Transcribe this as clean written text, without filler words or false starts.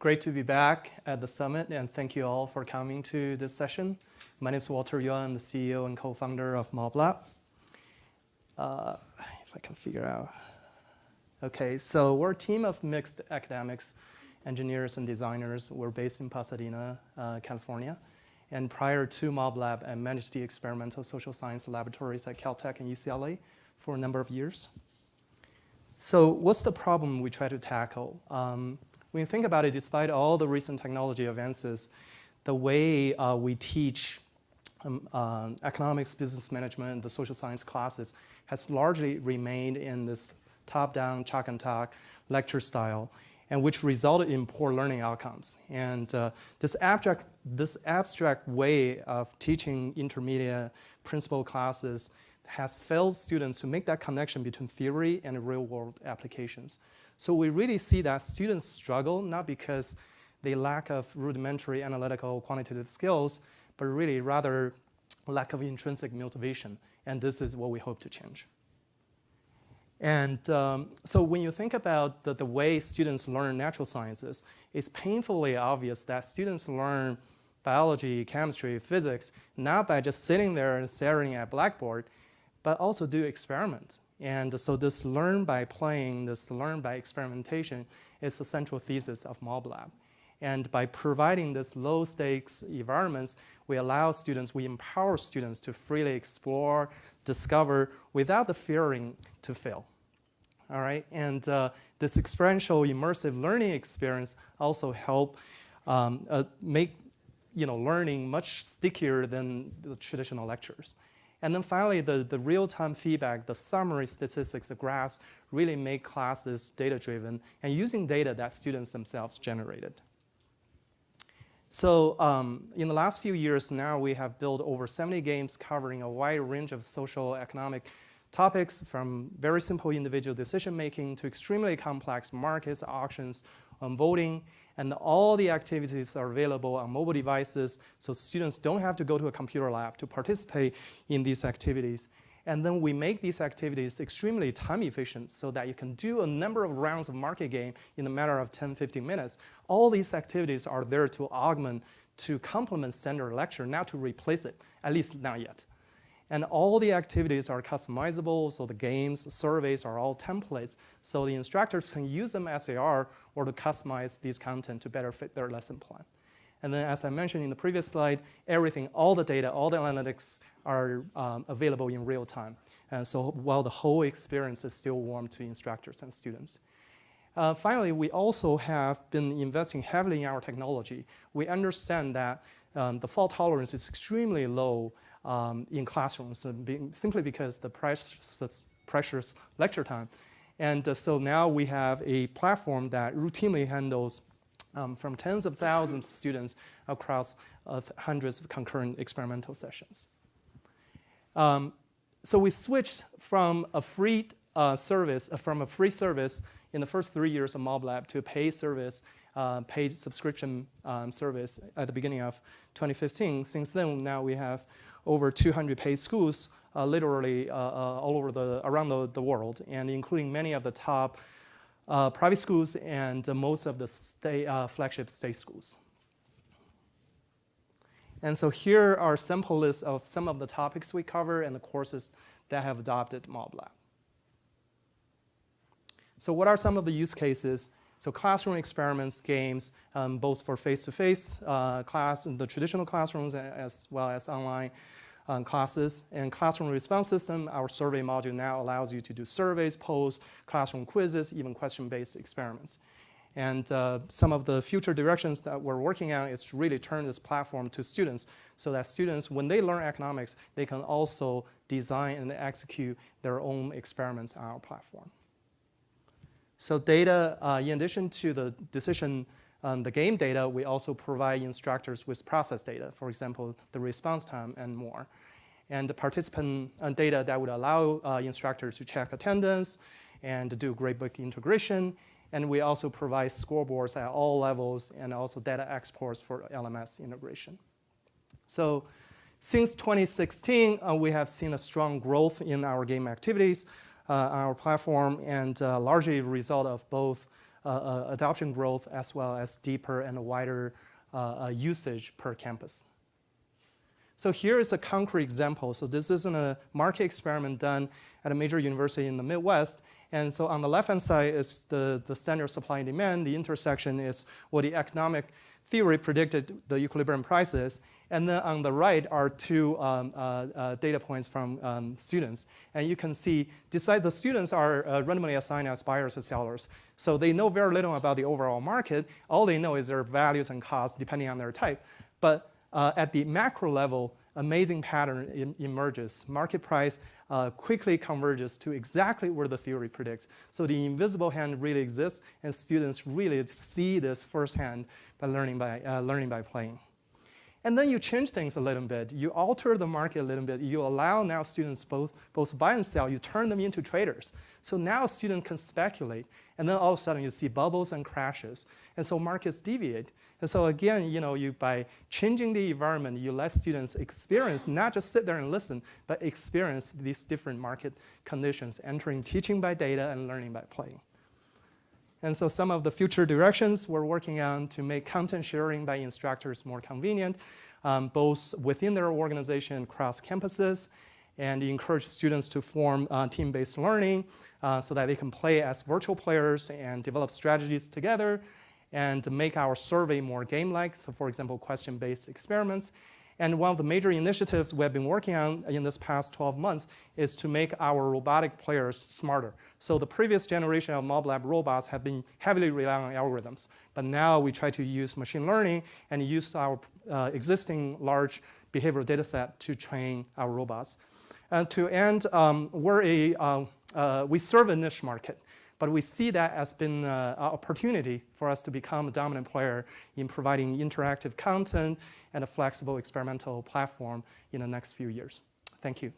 Great to be back at the summit, and thank you all for coming to this session. My name is Walter Yuan. I'm the CEO and co-founder of MobLab. If I can figure out. Okay, so we're a team of mixed academics, engineers, and designers. We're based in Pasadena, California. And prior to MobLab, I managed the experimental social science laboratories at Caltech and UCLA for a number of years. So what's the problem we try to tackle? When you think about it, despite all the recent technology advances, the way we teach economics, business management, the social science classes has largely remained in this top-down, chalk and talk lecture style, and which resulted in poor learning outcomes. And this abstract way of teaching intermediate principal classes has failed students to make that connection between theory and real-world applications. So we really see that students struggle, not because they lack of rudimentary analytical quantitative skills, but really rather lack of intrinsic motivation. And this is what we hope to change. And so when you think about the way students learn natural sciences, it's painfully obvious that students learn biology, chemistry, physics, not by just sitting there and staring at Blackboard, but also do experiment. And so this learn by playing, this learn by experimentation is the central thesis of MobLab. And by providing this low stakes environments, we empower students to freely explore, discover, without the fearing to fail. All right, and this experiential immersive learning experience also help make learning much stickier than the traditional lectures. And then finally, the real-time feedback, the summary statistics, the graphs really make classes data-driven and using data that students themselves generated. So in the last few years now, we have built over 70 games covering a wide range of social economic topics, from very simple individual decision-making to extremely complex markets, auctions, voting. And all the activities are available on mobile devices, so students don't have to go to a computer lab to participate in these activities. And then we make these activities extremely time efficient so that you can do a number of rounds of market game in a matter of 10, 15 minutes. All these activities are there to augment, to complement standard lecture, not to replace it, at least not yet. And all the activities are customizable, so the games, the surveys are all templates, so the instructors can use them as they are or to customize these content to better fit their lesson plan. And then as I mentioned in the previous slide, everything, all the data, all the analytics are available in real time. And so while the whole experience is still warm to instructors and students. Finally, we also have been investing heavily in our technology. We understand that the fault tolerance is extremely low in classrooms, simply because the precious lecture time. And so now we have a platform that routinely handles from tens of thousands of students across hundreds of concurrent experimental sessions. So we switched from a free service in the first 3 years of MobLab to a paid service, paid subscription service at the beginning of 2015. Since then, now we have over 200 paid schools, literally all over around the world, and including many of the top private schools and most of the flagship state schools. And so here are sample lists of some of the topics we cover and the courses that have adopted MobLab. So what are some of the use cases? So classroom experiments, games, both for face-to-face class in the traditional classrooms as well as online classes. And classroom response system, our survey module now allows you to do surveys, polls, classroom quizzes, even question-based experiments. And some of the future directions that we're working on is to really turn this platform to students so that students, when they learn economics, they can also design and execute their own experiments on our platform. So data, in addition to the decision, the game data, we also provide instructors with process data, for example, the response time and more. And the participant data that would allow instructors to check attendance and to do gradebook integration. And we also provide scoreboards at all levels and also data exports for LMS integration. So since 2016, we have seen a strong growth in our game activities. Our platform, and largely a result of both adoption growth as well as deeper and wider usage per campus. So here is a concrete example. So this isn't a market experiment done at a major university in the Midwest. And so on the left-hand side is the standard supply and demand. The intersection is what the economic theory predicted the equilibrium price is. And then on the right are two data points from students. And you can see, despite the students are randomly assigned as buyers and sellers, so they know very little about the overall market. All they know is their values and costs depending on their type. But at the macro level, amazing pattern emerges. Market price quickly converges to exactly where the theory predicts. So the invisible hand really exists, and students really see this firsthand by learning by playing. And then you change things a little bit. You alter the market a little bit. You allow now students both buy and sell. You turn them into traders. So now students can speculate. And then all of a sudden you see bubbles and crashes. And so markets deviate. And so again, by changing the environment, you let students experience, not just sit there and listen, but experience these different market conditions, entering teaching by data and learning by playing. And so some of the future directions we're working on to make content sharing by instructors more convenient, both within their organization and across campuses, and encourage students to form team-based learning so that they can play as virtual players and develop strategies together, and to make our survey more game-like, so for example, question-based experiments. And one of the major initiatives we have been working on in this past 12 months is to make our robotic players smarter. So the previous generation of MobLab robots have been heavily relying on algorithms. But now we try to use machine learning and use our existing large behavioral data set to train our robots. And to end, we serve a niche market. But we see that as been an opportunity for us to become a dominant player in providing interactive content and a flexible experimental platform in the next few years. Thank you.